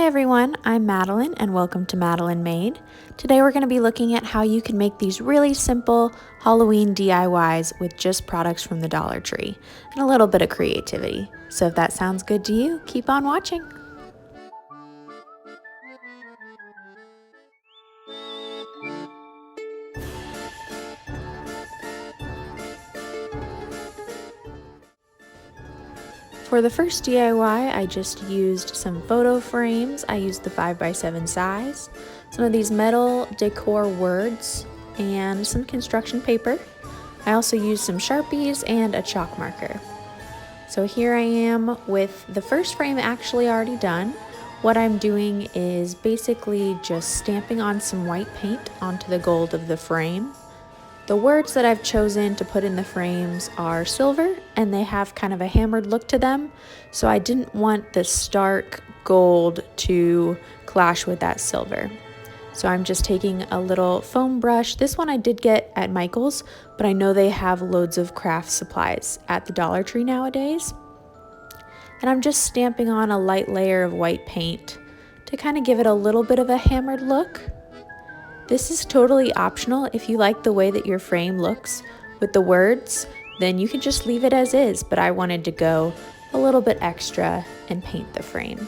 Hi everyone, I'm Madeline and welcome to Madeline Made. Today we're going to be looking at how you can make these really simple Halloween DIYs with just products from the Dollar Tree and a little bit of creativity. So if that sounds good to you, keep on watching. For the first DIY, I just used some photo frames. I used the 5x7 size, some of these metal decor words, and some construction paper. I also used some Sharpies and a chalk marker. So here I am with the first frame actually already done. What I'm doing is basically just stamping on some white paint onto the gold of the frame. The words that I've chosen to put in the frames are silver and they have kind of a hammered look to them, so I didn't want the stark gold to clash with that silver. So I'm just taking a little foam brush. This one I did get at Michael's, but I know they have loads of craft supplies at the Dollar Tree nowadays. And I'm just stamping on a light layer of white paint to kind of give it a little bit of a hammered look. This is totally optional. If you like the way that your frame looks with the words, then you can just leave it as is, but I wanted to go a little bit extra and paint the frame.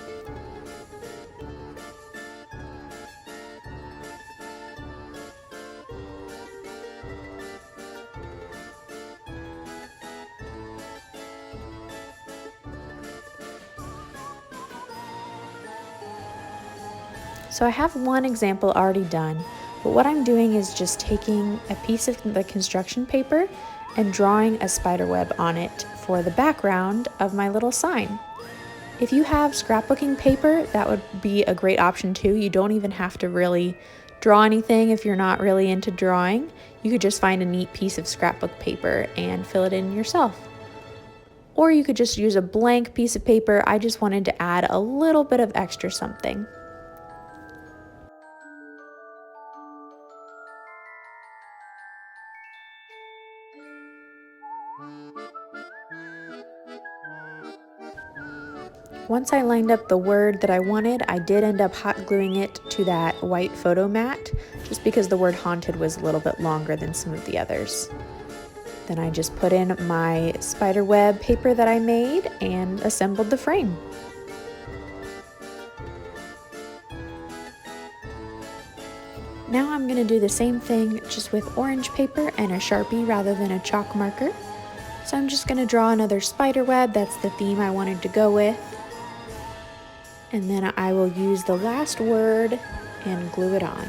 So I have one example already done, but what I'm doing is just taking a piece of the construction paper and drawing a spider web on it for the background of my little sign. If you have scrapbooking paper, that would be a great option too. You don't even have to really draw anything if you're not really into drawing. You could just find a neat piece of scrapbook paper and fill it in yourself. Or you could just use a blank piece of paper. I just wanted to add a little bit of extra something. Once I lined up the word that I wanted, I did end up hot gluing it to that white photo mat, just because the word haunted was a little bit longer than some of the others. Then I just put in my spider web paper that I made and assembled the frame. Now I'm going to do the same thing just with orange paper and a Sharpie rather than a chalk marker. So I'm just going to draw another spider web. That's the theme I wanted to go with. And then I will use the last word and glue it on.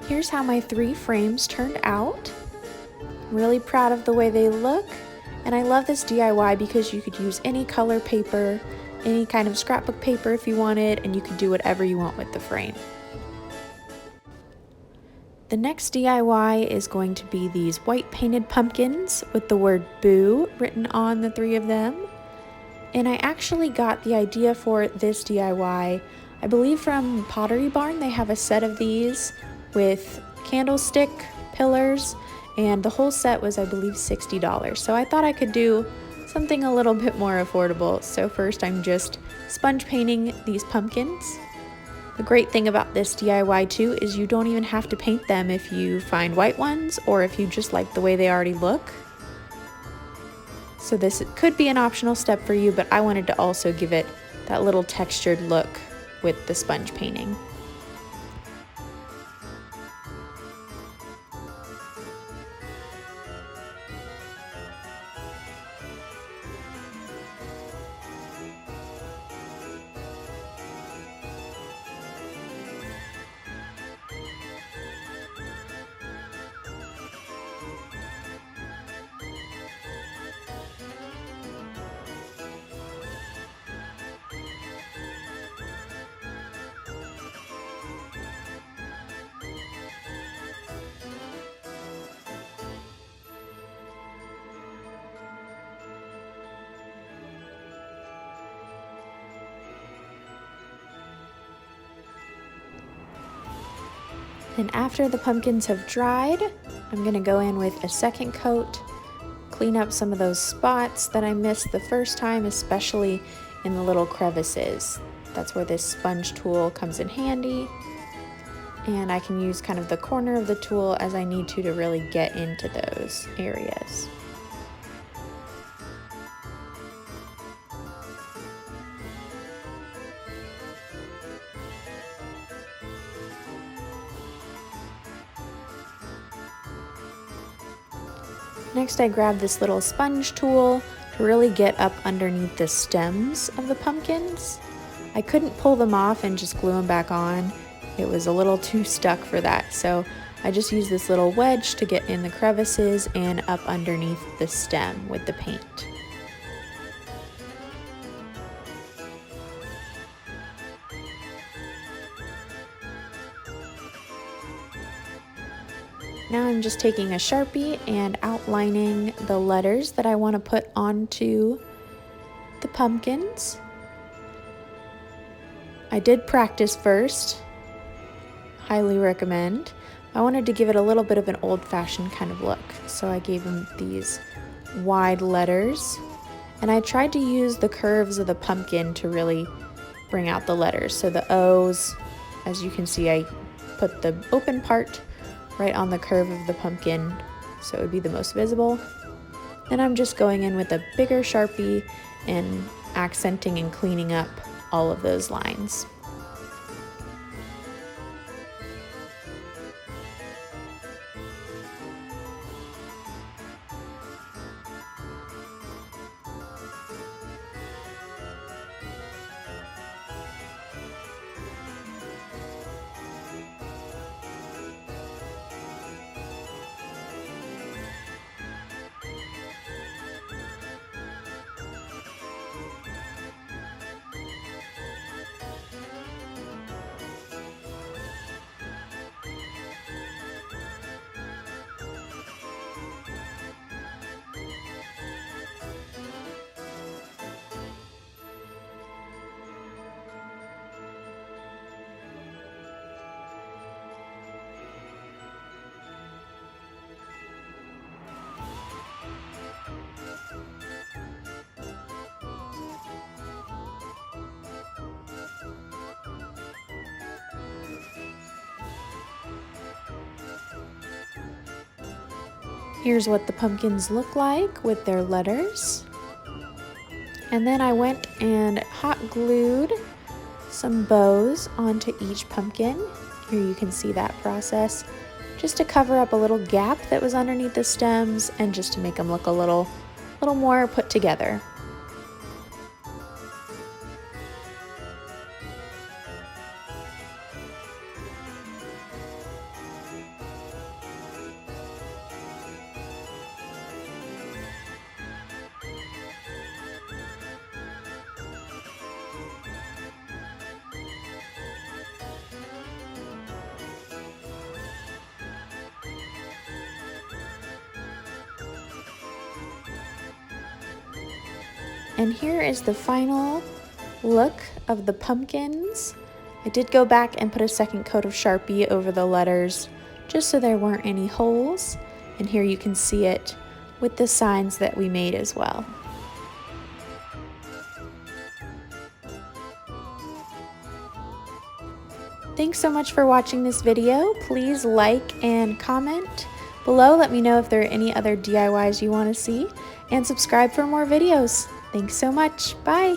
Here's how my 3 frames turned out. I'm really proud of the way they look, and I love this DIY because you could use any color paper, any kind of scrapbook paper if you wanted, and you could do whatever you want with the frame. The next DIY is going to be these white painted pumpkins with the word boo written on the 3 of them. And I actually got the idea for this DIY, I believe from Pottery Barn. They have a set of these with candlestick, pillars, and the whole set was, I believe, $60. So I thought I could do something a little bit more affordable. So first I'm just sponge painting these pumpkins. The great thing about this DIY too is you don't even have to paint them if you find white ones or if you just like the way they already look. So this could be an optional step for you, but I wanted to also give it that little textured look with the sponge painting. And after the pumpkins have dried, I'm going to go in with a second coat, clean up some of those spots that I missed the first time, especially in the little crevices. That's where this sponge tool comes in handy. And I can use kind of the corner of the tool as I need to really get into those areas. Next, I grab this little sponge tool to really get up underneath the stems of the pumpkins. I couldn't pull them off and just glue them back on. It was a little too stuck for that, so I just used this little wedge to get in the crevices and up underneath the stem with the paint. Now I'm just taking a Sharpie and outlining the letters that I want to put onto the pumpkins. I did practice first, highly recommend. I wanted to give it a little bit of an old-fashioned kind of look, so I gave them these wide letters. And I tried to use the curves of the pumpkin to really bring out the letters. So the O's, as you can see, I put the open part right on the curve of the pumpkin so it would be the most visible. Then I'm just going in with a bigger Sharpie and accenting and cleaning up all of those lines. Here's what the pumpkins look like with their letters. And then I went and hot glued some bows onto each pumpkin. Here you can see that process, just to cover up a little gap that was underneath the stems and just to make them look a little more put together. And here is the final look of the pumpkins. I did go back and put a second coat of Sharpie over the letters just so there weren't any holes. And here you can see it with the signs that we made as well. Thanks so much for watching this video. Please like and comment below. Let me know if there are any other DIYs you want to see, and subscribe for more videos. Thanks so much. Bye.